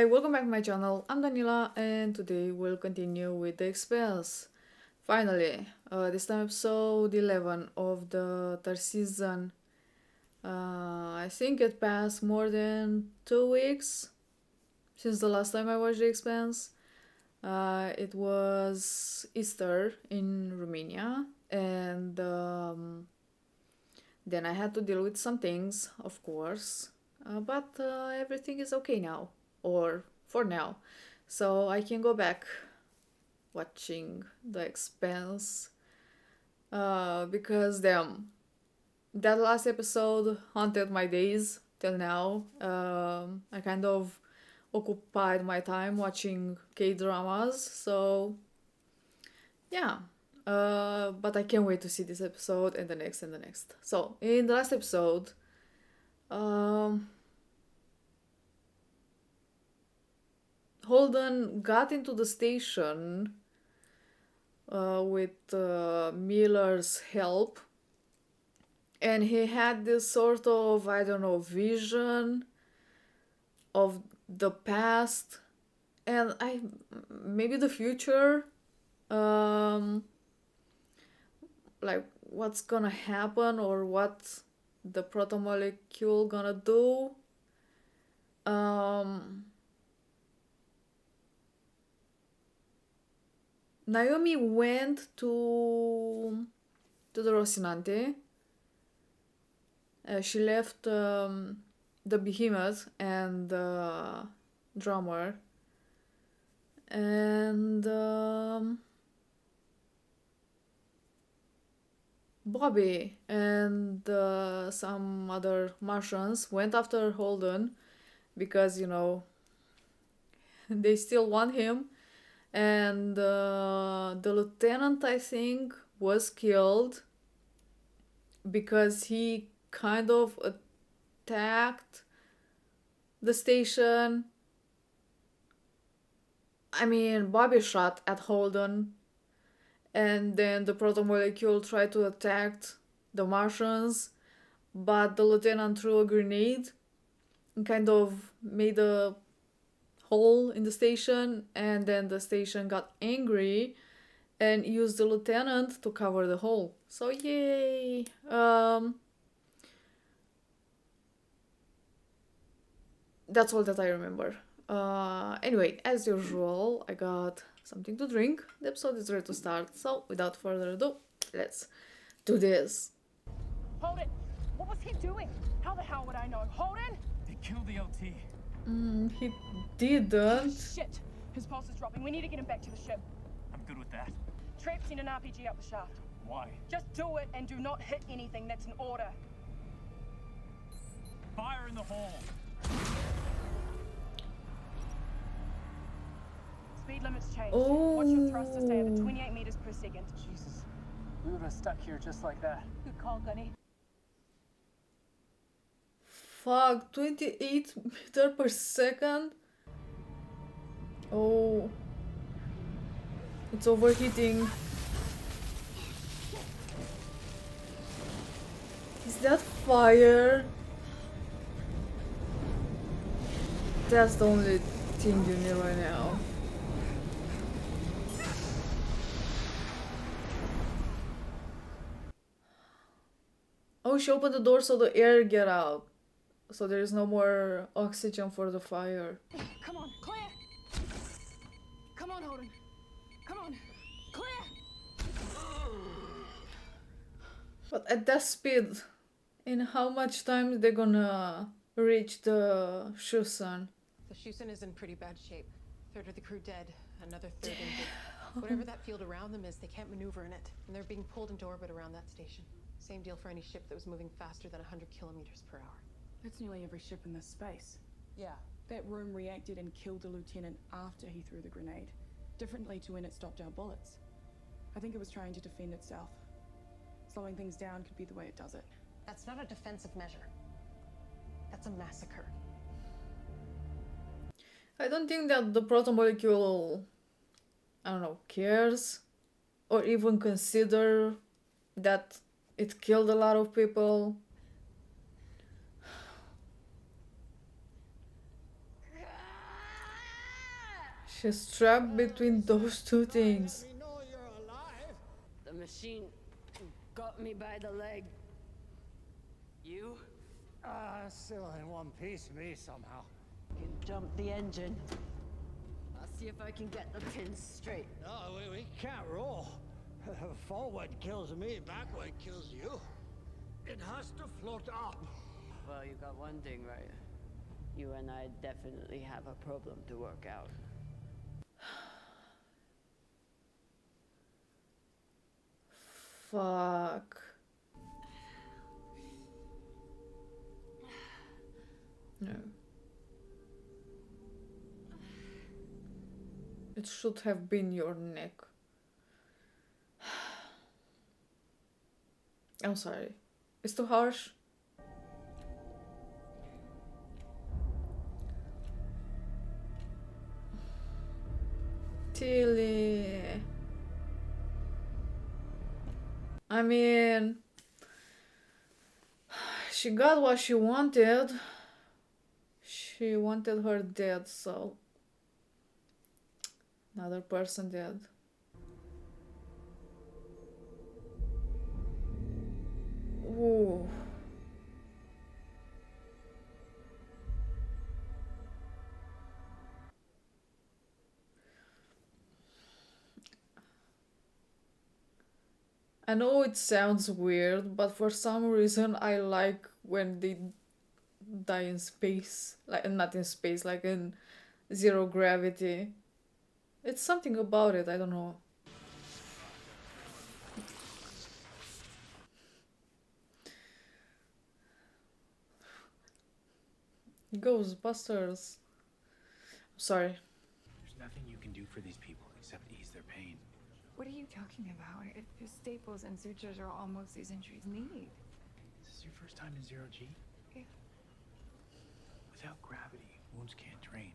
Hi, welcome back to my channel. I'm Daniela, and today we'll continue with the Expanse. Finally, this time episode 11 of the third season. I think it passed more than 2 weeks since the last time I watched the Expanse. It was Easter in Romania, and then I had to deal with some things, of course, but everything is okay now, or for now. So I can go back watching The Expanse because damn, that last episode haunted my days till now. I kind of occupied my time watching K-dramas, so yeah. But I can't wait to see this episode and the next and the next. So, in the last episode, um, Holden got into the station with Miller's help, and he had this sort of, I don't know, vision of the past and maybe the future. Um, like what's gonna happen or what the protomolecule gonna do. Um, Naomi went to the Rocinante. She left the behemoth and the drummer, and Bobby and some other Martians went after Holden because, they still want him. And the lieutenant, I think, was killed because he kind of attacked the station. I mean, Bobby shot at Holden, and then the protomolecule tried to attack the Martians, but the lieutenant threw a grenade and kind of made a hole in the station, and then the station got angry and used the lieutenant to cover the hole. So yay! That's all that I remember. Anyway, as usual, I got something to drink. The episode is ready to start, so without further ado, let's do this. Hold it! What was he doing? How the hell would I know? Holden? They killed the OT. He didn't. Shit! His pulse is dropping. We need to get him back to the ship. I'm good with that. Trap, send an RPG up the shaft. Why? Just do it and do not hit anything. That's an order. Fire in the hole. Speed limits change. Oh. Watch your thrusters stay at 28 meters per second. Jesus. We would have stuck here just like that. Good call, Gunny. Fuck, 28 meter per second? Oh. It's overheating. Is that fire? That's the only thing you need right now. Oh, she opened the door so the air get out. So there is no more oxygen for the fire. Come on, clear! Come on, Holden. Come on, clear! But at that speed, in how much time they gonna reach the Shusan? The Shusen is in pretty bad shape. Third of the crew dead, another third injured. Whatever that field around them is, they can't maneuver in it, and they're being pulled into orbit around that station. Same deal for any ship that was moving faster than 100 kilometers per hour. That's nearly every ship in this space. Yeah. That room reacted and killed the lieutenant after he threw the grenade, differently to when it stopped our bullets. I think it was trying to defend itself. Slowing things down could be the way it does it. That's not a defensive measure. That's a massacre. I don't think that the protomolecule, I don't know, cares or even consider that it killed a lot of people. She's trapped between those two things. Let me know you're alive. The machine got me by the leg. You Still in one piece, me somehow. can jump the engine. I'll see if I can get the pins straight. No, we can't roll. Forward kills me, backward kills you. It has to float up. Well, you got one thing right. You and I definitely have a problem to work out. Fuck. No. It should have been your neck. I'm sorry. It's too harsh. Tilly. I mean, she got what she wanted. She wanted her dead, so another person dead. Ooh. I know it sounds weird, but for some reason I like when they die in space. Like, not in space, like in zero gravity. It's something about it, I don't know. Ghostbusters. Sorry. There's nothing you can do for these people except ease their pain. What are you talking about? If staples and sutures are all most these injuries need. This is your first time in zero G? Yeah. Without gravity, wounds can't drain.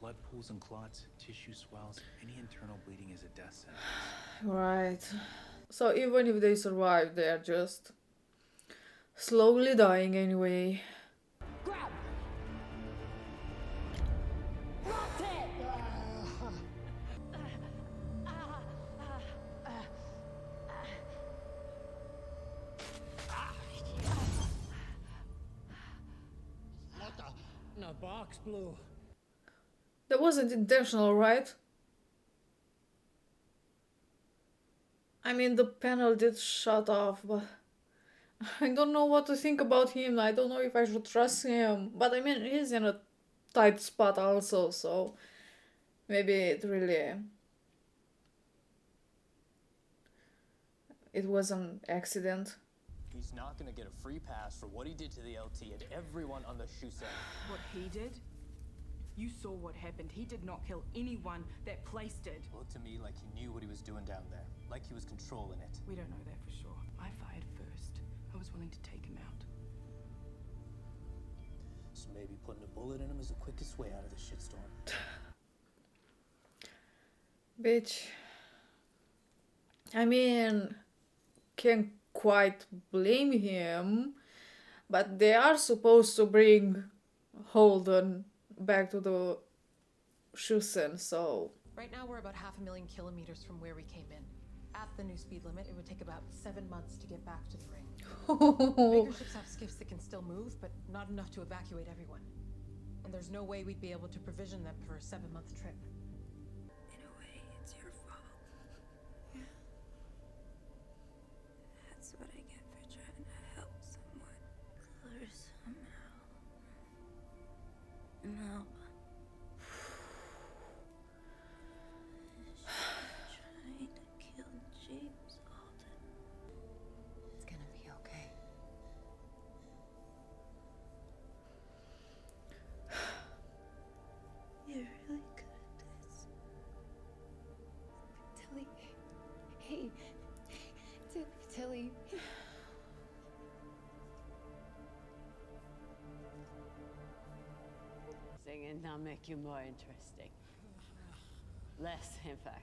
Blood pools and clots, tissue swells, any internal bleeding is a death sentence. Right. So even if they survive, they're just slowly dying anyway. Grab! Rotate! The box blew. That wasn't intentional, right? I mean, the panel did shut off, but I don't know what to think about him. I don't know if I should trust him. But I mean, he's in a tight spot also, so maybe it was an accident. He's not gonna get a free pass for what he did to the LT and everyone on the Shusen. What he did? You saw what happened. He did not kill anyone. That place did. Looked to me like he knew what he was doing down there, like he was controlling it. We don't know that for sure. I fired first. I was willing to take him out. So maybe putting a bullet in him is the quickest way out of this shitstorm. Bitch. I mean, can't quite blame him, but they are supposed to bring Holden back to the Shusen, so... Right now we're about 500,000 kilometers from where we came in. At the new speed limit, it would take about 7 months to get back to the ring. Bigger ships have skiffs that can still move, but not enough to evacuate everyone. And there's no way we'd be able to provision them for a 7-month trip. In a way, it's your fault. Yeah. That's what I get for trying to help someone. Or somehow. No. Trying to kill James Alden. It's gonna be okay. You're really good at this. Tilly. Hey. Tilly. Singing now make you more interesting. Less, in fact.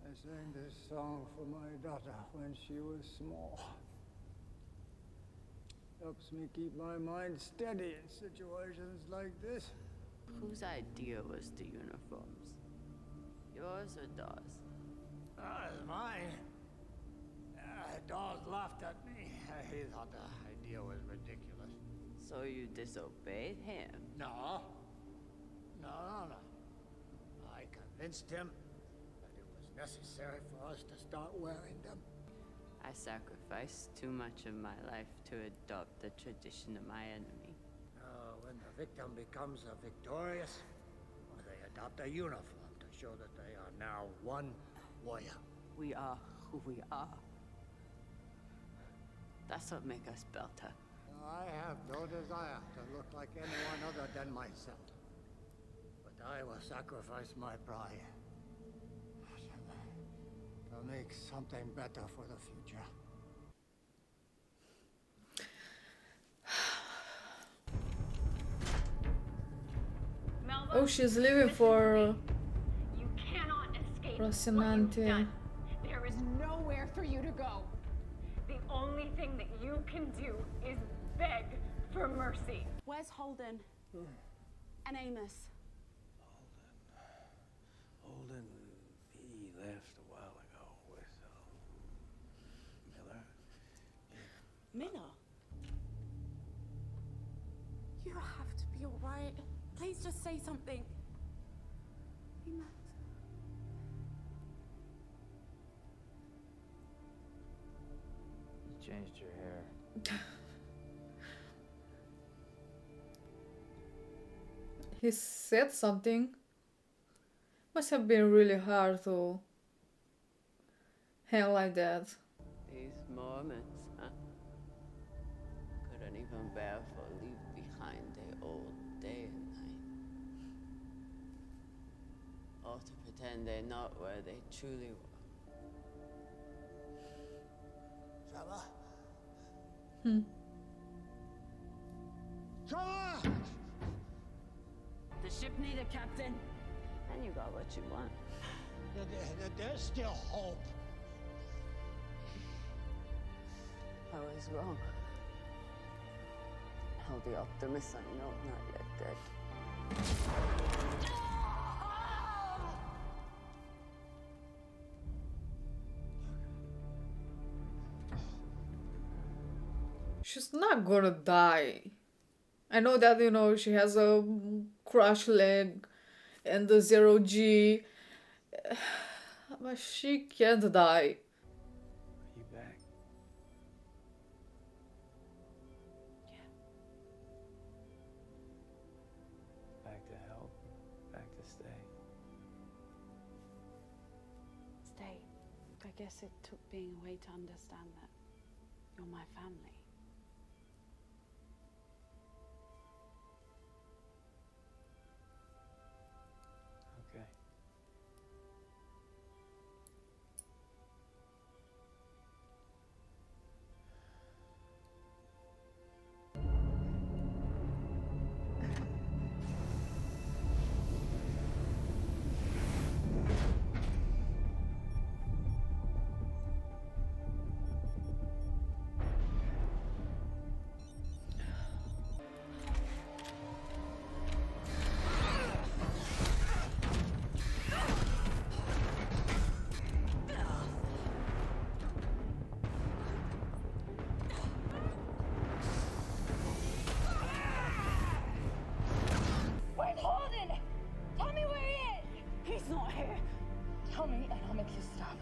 I sang this song for my daughter when she was small. Helps me keep my mind steady in situations like this. Whose idea was the uniforms? Yours or Dawes? It's mine. Dawes laughed at me. He thought the idea was ridiculous. So you disobeyed him? No. No. I convinced him that it was necessary for us to start wearing them. I sacrificed too much of my life to adopt the tradition of my enemy. When the victim becomes victorious, they adopt a uniform to show that they are now one warrior. We are who we are. That's what makes us better. I have no desire to look like anyone other than myself. But I will sacrifice my pride to make something better for the future. Oh, she's leaving for You cannot escape Rocinante. what you've done. There is nowhere for you to go. The only thing that you can do is beg for mercy. Where's Holden? And Amos? Holden, he left a while ago with Miller. Miller? You have to be alright. Please just say something. Amos. You changed your hair. He said something. Must have been really hard to hang like that. These moments, huh? Couldn't even bear for leave behind the old day and night. Or to pretend they're not where they truly were. Trevor? The ship needed, Captain. And you got what you want. There's still hope. I was wrong. Hell, the optimist I know, not yet dead. She's not gonna die. I know that, you know, she has a crushed leg and the 0G, but she can't die. Are you back? Yeah. Back to help? Back to stay? Stay. I guess it took being away to understand that you're my family. Okay. Where's Holden? Tell me where he is. He's not here. Tell me and I'll make you stop.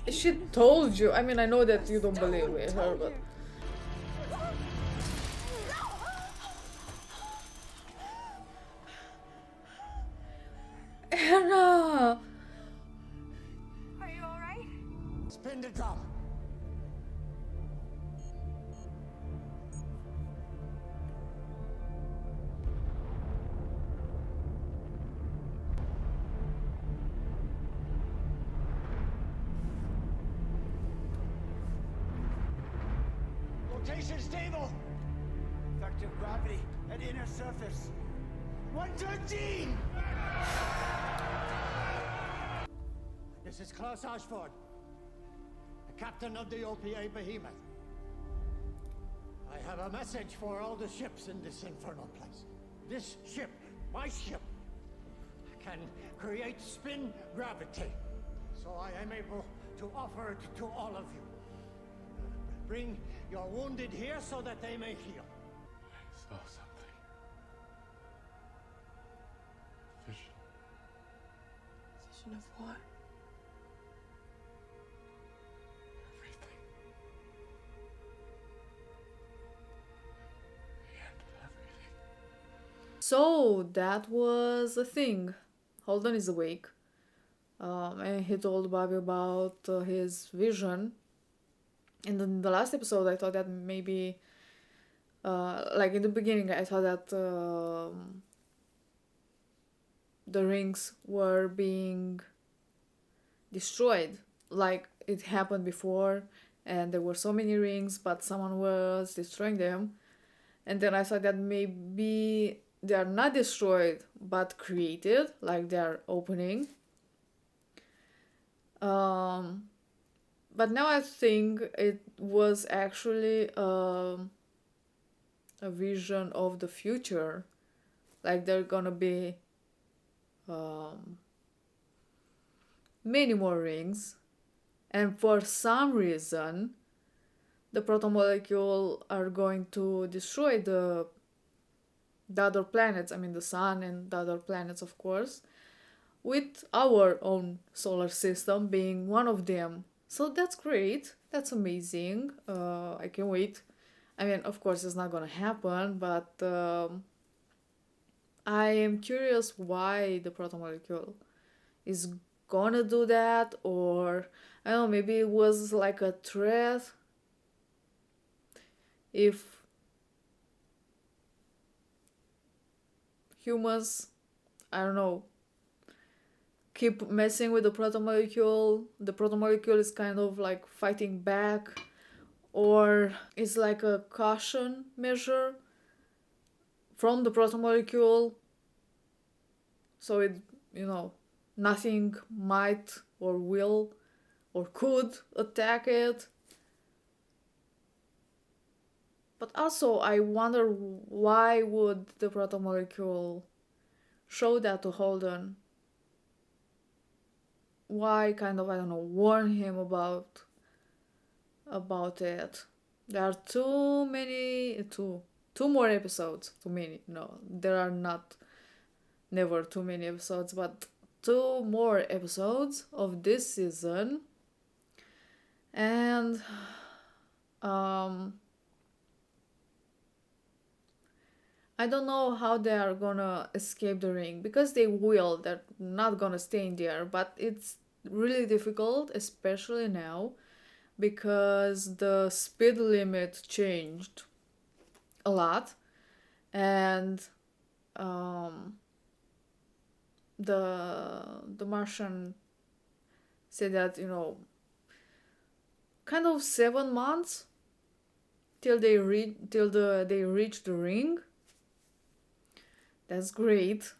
She told you. I mean, I know that you don't believe with her, but Anna! Are you alright? Spin the drum. Rotation stable. Effective gravity at inner surface. 113! This is Klaus Ashford, the captain of the OPA Behemoth. I have a message for all the ships in this infernal place. This ship My ship can create spin gravity, so I am able to offer it to all of you. Bring your wounded here so that they may heal. I saw something. Vision. Vision of what? Everything. The end of everything. So that was a thing. Holden is awake. And he told Bobby about his vision. And in the last episode, I thought that maybe, like in the beginning, I thought that the rings were being destroyed, like it happened before, and there were so many rings, but someone was destroying them. And then I thought that maybe they are not destroyed, but created, like they are opening. But now I think it was actually a vision of the future. Like there are gonna be many more rings. And for some reason, the protomolecule are going to destroy the other planets. I mean the sun and the other planets, of course, with our own solar system being one of them. So that's great. That's amazing. I can wait. I mean, of course, it's not gonna happen, but I am curious why the protomolecule is gonna do that, or I don't know, maybe it was like a threat. If humans, I don't know, keep messing with the protomolecule is kind of like fighting back, or it's like a caution measure from the protomolecule, so it, nothing might or will or could attack it. But also I wonder, why would the protomolecule show that to Holden? Why kind of, I don't know, warn him about it? There are too more episodes. Too many. No, there are never too many episodes, but 2 more episodes of this season. And I don't know how they are gonna escape the ring, because they will. They're not gonna stay in there, but it's really difficult, especially now, because the speed limit changed a lot, and the Martian said that, kind of 7 months till they reach the ring. That's great.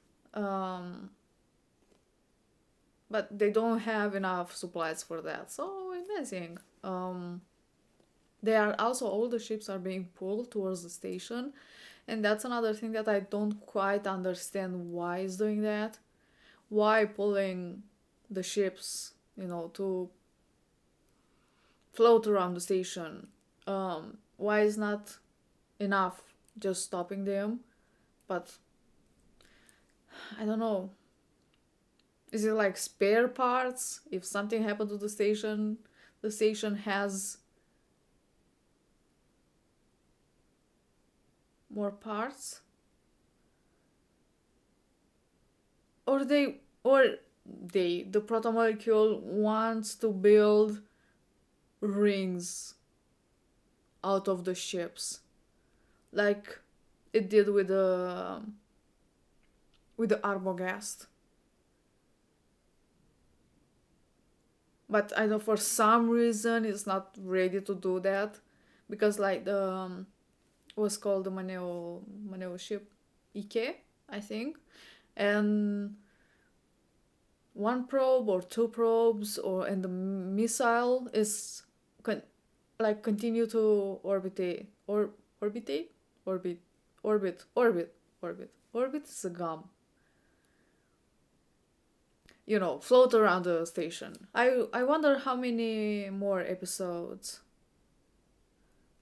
But they don't have enough supplies for that, so amazing. They are also, all the ships are being pulled towards the station, and that's another thing that I don't quite understand, why it's doing that. Why pulling the ships, to float around the station? Why is not enough just stopping them? But I don't know. Is it like spare parts? If something happened to the station has more parts? Or the protomolecule wants to build rings out of the ships, like it did with the Arbogast. But I know for some reason it's not ready to do that, because like the was called the Maneo ship, Ike, I think, and 1 probe or 2 probes, and the missile is continue to orbit is a gum. you know, float around the station. I wonder how many more episodes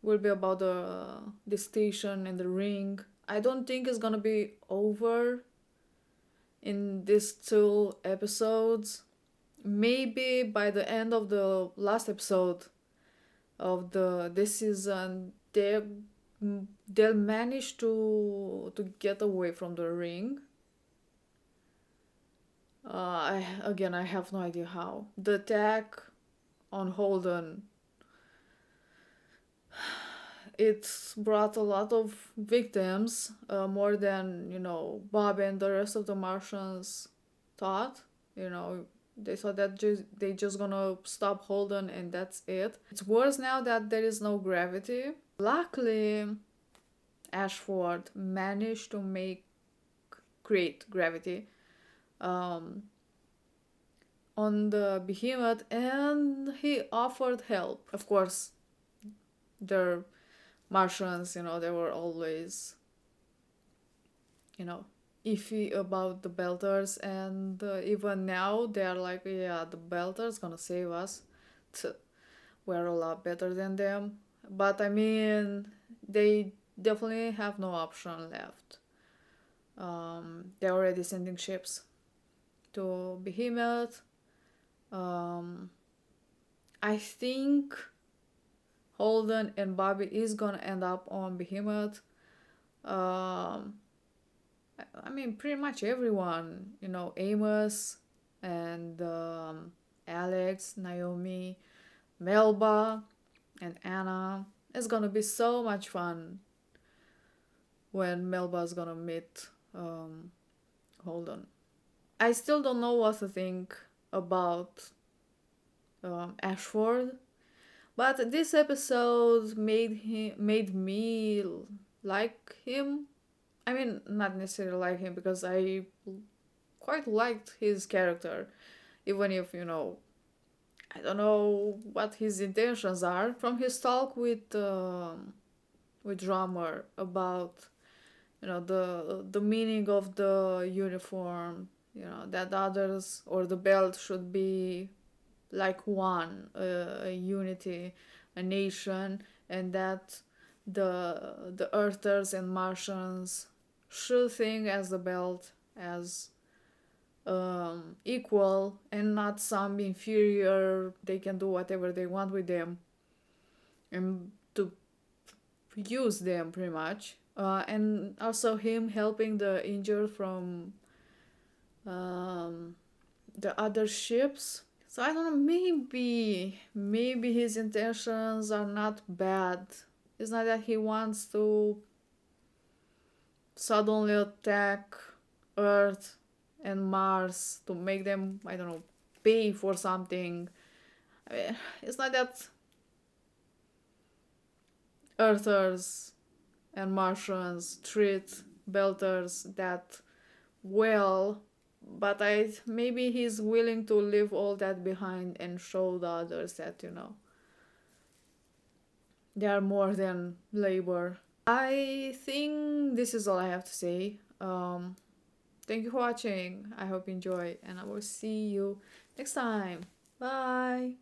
will be about the station and the ring. I don't think it's gonna be over in these 2 episodes. Maybe by the end of the last episode of this season, they'll manage to get away from the ring. I have no idea how. The attack on Holden, it's brought a lot of victims, more than, you know, Bob and the rest of the Martians thought. You know, they thought that they just gonna stop Holden and that's it. It's worse now that there is no gravity. Luckily, Ashford managed to create gravity on the behemoth, and he offered help. Of course, they're Martians, you know, they were always, you know, iffy about the Belters, and even now they're like, yeah, the Belters gonna save us. We're a lot better than them. But I mean, they definitely have no option left. They're already sending ships to Behemoth. I think Holden and Bobby is gonna end up on Behemoth. I mean, pretty much everyone, you know, Amos and Alex, Naomi, Melba, and Anna. It's gonna be so much fun when Melba's gonna meet Holden. I still don't know what to think about Ashford, but this episode made me like him. I mean, not necessarily like him, because I quite liked his character, even if, you know, I don't know what his intentions are. From his talk with Drummer about, you know, the meaning of the uniform, you know, that others or the belt should be like one, a unity, a nation, and that the Earthers and Martians should think as the belt as equal and not some inferior, they can do whatever they want with them and to use them pretty much. And also him helping the injured from the other ships. So I don't know, maybe his intentions are not bad. It's not that he wants to suddenly attack Earth and Mars to make them, I don't know, pay for something. I mean, it's not that Earthers and Martians treat Belters that well, but maybe he's willing to leave all that behind and show the others that, you know, they are more than labor. I think this is all I have to say. Thank you for watching. I hope you enjoy, and I will see you next time. Bye.